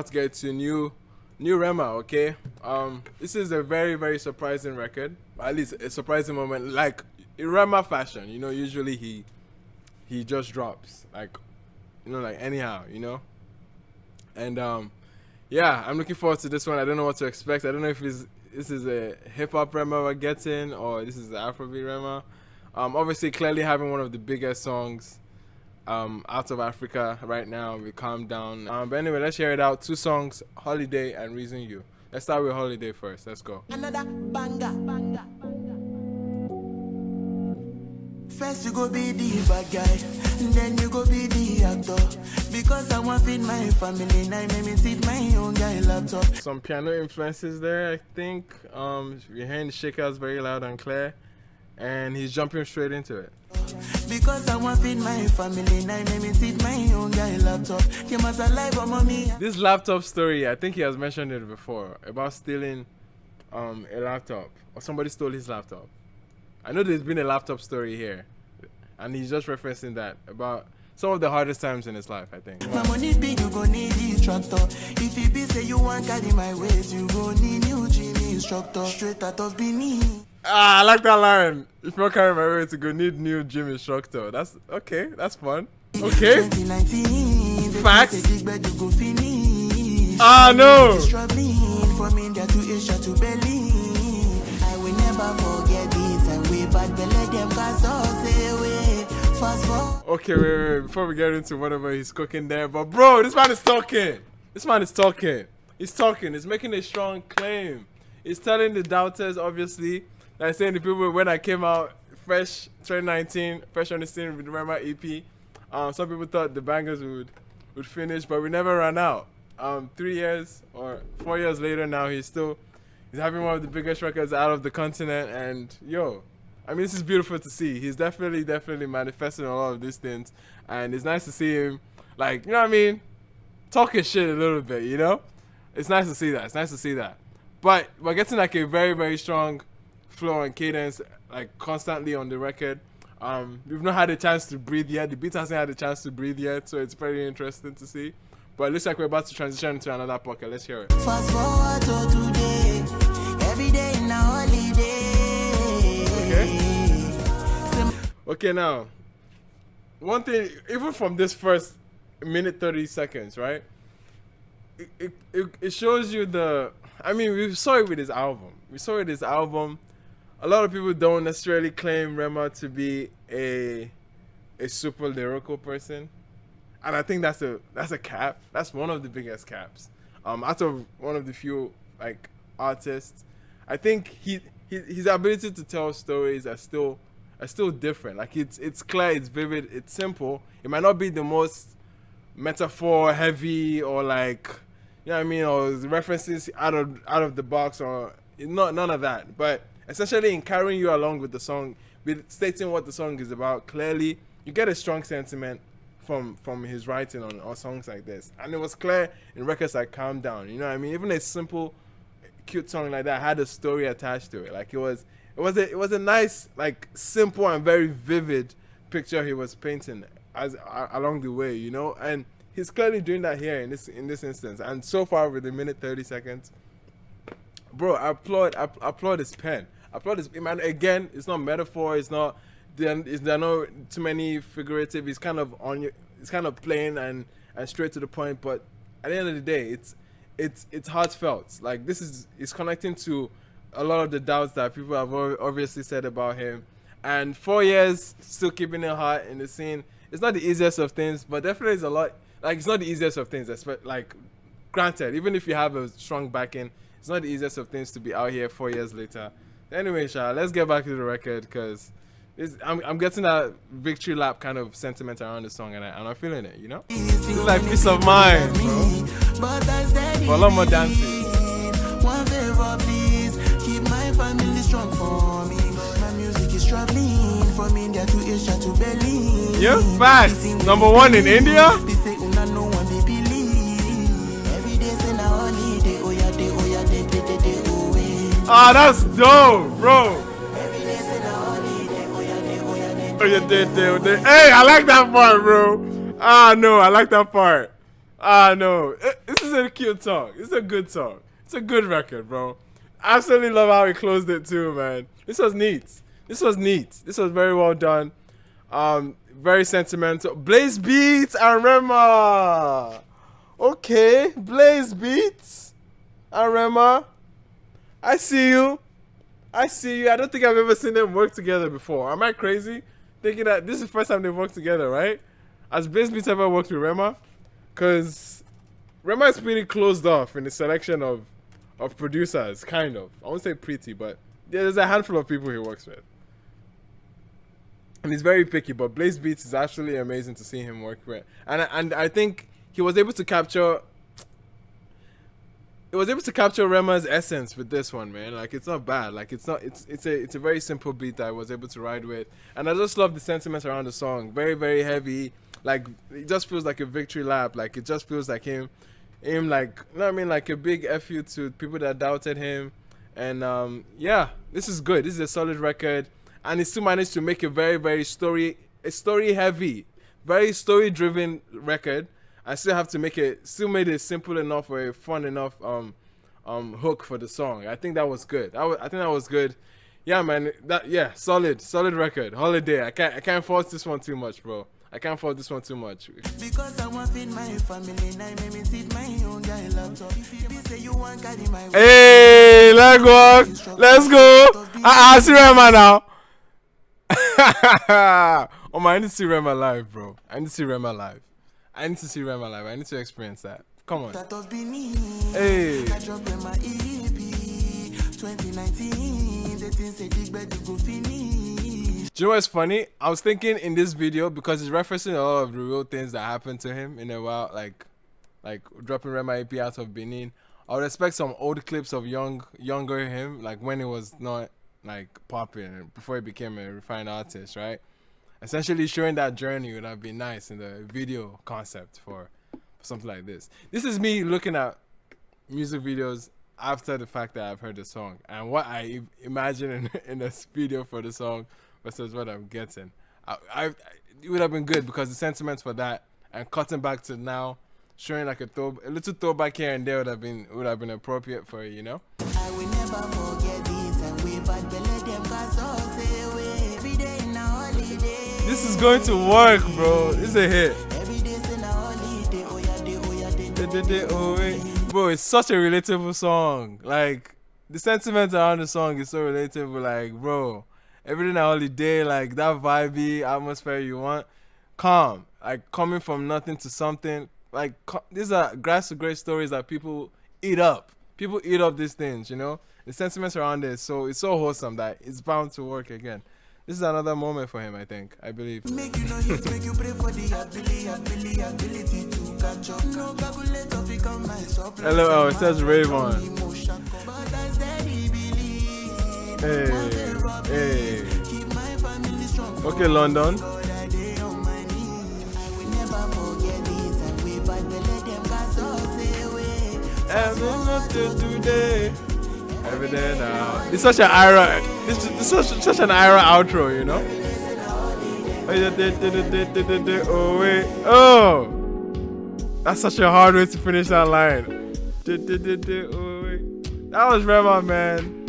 about to get to new Rema, okay? This is a very, very surprising record. At least a surprising moment. Like in Rema fashion, you know, usually he just drops. Like, you know, like anyhow, you know? And yeah, I'm looking forward to this one. I don't know what to expect. I don't know if this is a hip-hop Rema we're getting or this is the Afrobeat Rema. Obviously, clearly having one of the biggest songs out of Africa right now. We calm down. But anyway, let's hear it out. 2 songs, Holiday and Reason You. Let's start with Holiday first. Let's go. Another banger. First you go be the bad guy, then you go be the actor. Because I want to feed my family, now make me sit my own guy laptop. Some piano influences there, I think. You're hearing the shakers very loud and clear. And he's jumping straight into it. Because I want to feed my family, now make me sit my own guy laptop. Came as alive on mommy. This laptop story, I think he has mentioned it before, about stealing a laptop. Or somebody stole his laptop. I know there's been a laptop story here, and he's just referencing that about some of the hardest times in his life, I think. My money big, you go need the tractor. If you be say you want carry my weight, you go need new gym instructor. Straight out of Benin. I like that line. If you want carry my weight, you go need new gym instructor. That's okay. That's fun. Okay. Facts. Ah no. From India to Asia to Berlin. I will never forget this, and we bad belly them cause say away. Fast forward. Okay, wait. Before we get into whatever he's cooking there, but bro, this man is talking. He's talking. He's making a strong claim. He's telling the doubters, obviously, like saying the people when I came out fresh 2019, fresh on the scene with the Rema EP. Some people thought the bangers would finish, but we never ran out. 3 years or 4 years later now, he's having one of the biggest records out of the continent, and yo, I mean, this is beautiful to see. He's definitely manifesting a lot of these things, and it's nice to see him, like, you know what I mean, talking shit a little bit, you know? It's nice to see that. But we're getting like a very, very strong flow and cadence, like constantly on the record. We've not had a chance to breathe yet. The beat hasn't had a chance to breathe yet, so it's very interesting to see. But it looks like we're about to transition into another pocket. Let's hear it. Fast forward to today, every day in a holiday. Okay, now, one thing, even from this first minute 30 seconds, right? It shows you I mean, we saw it with his album. A lot of people don't necessarily claim Rema to be a super lyrical person. And I think that's a cap. That's one of the biggest caps. Out of one of the few like artists, I think his ability to tell stories are still different. Like it's clear, it's vivid, it's simple. It might not be the most metaphor heavy or like, you know what I mean, or references out of the box or none of that. But essentially in carrying you along with the song, with stating what the song is about, clearly you get a strong sentiment from his writing on songs like this. And it was clear in records like Calm Down, you know what I mean? Even a simple cute song like that had a story attached to it. Like it was a nice, like, simple and very vivid picture he was painting along the way, you know? And he's clearly doing that here in this instance. And so far with the minute 30 seconds, bro, I applaud his pen. Man, again, it's not metaphor, it's not there are no too many figurative. It's kind of plain and straight to the point. But at the end of the day, it's heartfelt. Like it's connecting to a lot of the doubts that people have obviously said about him. And 4 years still keeping it hot in the scene. It's not the easiest of things, but definitely it's a lot. Like it's not the easiest of things. Like, granted, even if you have a strong backing, it's not the easiest of things to be out here 4 years later. Anyway, Sha, let's get back to the record because I'm getting that victory lap kind of sentiment around the song, and I'm feeling it, you know? It's like peace of mind, bro. For a lot more dancing. One favor, please, keep my family strong for me. My music is traveling from India to Asia to Berlin. Yeah, facts. #1 in India? Ah, that's dope, bro. Hey, I like that part, bro. Ah, no, I like that part. Ah, no. This is is a cute song. It's a good song. It's a good record, bro. Absolutely love how he closed it too, man. This was neat. This was very well done. Very sentimental. Blaze Beats and Rema. Okay, Blaze Beats and Rema. I see you. I don't think I've ever seen them work together before. Am I crazy? Thinking that this is the first time they've worked together, right? Has Blaze Beats ever worked with Rema? Because Rema is pretty closed off in the selection of producers, kind of. I won't say pretty, but there's a handful of people he works with. And he's very picky, but Blaze Beats is actually amazing to see him work with. And I think he was able to capture Rema's essence with this one, man. Like, it's not bad. Like, it's a very simple beat that I was able to ride with. And I just love the sentiments around the song. Very, very heavy. Like, it just feels like a victory lap. Like, it just feels like him like, you know what I mean, like a big F you to people that doubted him. And yeah, this is good. This is a solid record. And he still managed to make a very, very story heavy, very story driven record. I still have to made it simple enough or a fun enough hook for the song. I think that was good. I think that was good. Yeah, man. Solid record. Holiday. I can't fault this one too much, bro. I can't fault this one too much. Because I want feed my family, now make me see my own guy laptop. If you say you want carry my hey, let's go. See Rema now. Oh my, I need to see Rema live, bro. I need to see Rema live. I need to experience that. Come on. Hey. I dropped my EP 2019. The things say dig bed go finish. Do you know what's funny? I was thinking in this video, because he's referencing a lot of the real things that happened to him in a while, like dropping Rema EP out of Benin. I would expect some old clips of younger him, like when he was not like popping, before he became a refined artist, right? Essentially showing that journey would have been nice in the video concept for something like this. This is me looking at music videos after the fact that I've heard the song and what I imagine in this video for the song versus what I'm getting. It would have been good because the sentiments for that and cutting back to now, showing like a little throwback here and there would have been appropriate for it, you know. I will never forget this and we bad belly them cause us away every day in a holiday. This is going to work, bro. This is a hit. Every day's in a holiday. Oh yeah. Bro, it's such a relatable song. Like, the sentiment around the song is so relatable. Like, bro, every day in a holiday, like that vibey atmosphere you want. Calm. Like, coming from nothing to something. Like, these are grass to grace stories that people eat up. People eat up these things, you know. The sentiments around it, so it's so wholesome that it's bound to work again. This is another moment for him, I believe. Make you know hate, make you pray for the ability to catch up. No calculator fi come my supply. Hello, it says Raven. Hey. Keep my family strong. Okay, London. God, I dey on my knees. I will never forget this and we bad belly them cause us away. Today. Every day now. It's such an era. This is such an era outro, you know. Oh wait. Oh, that's such a hard way to finish that line. Oh wait. That was Rema, man.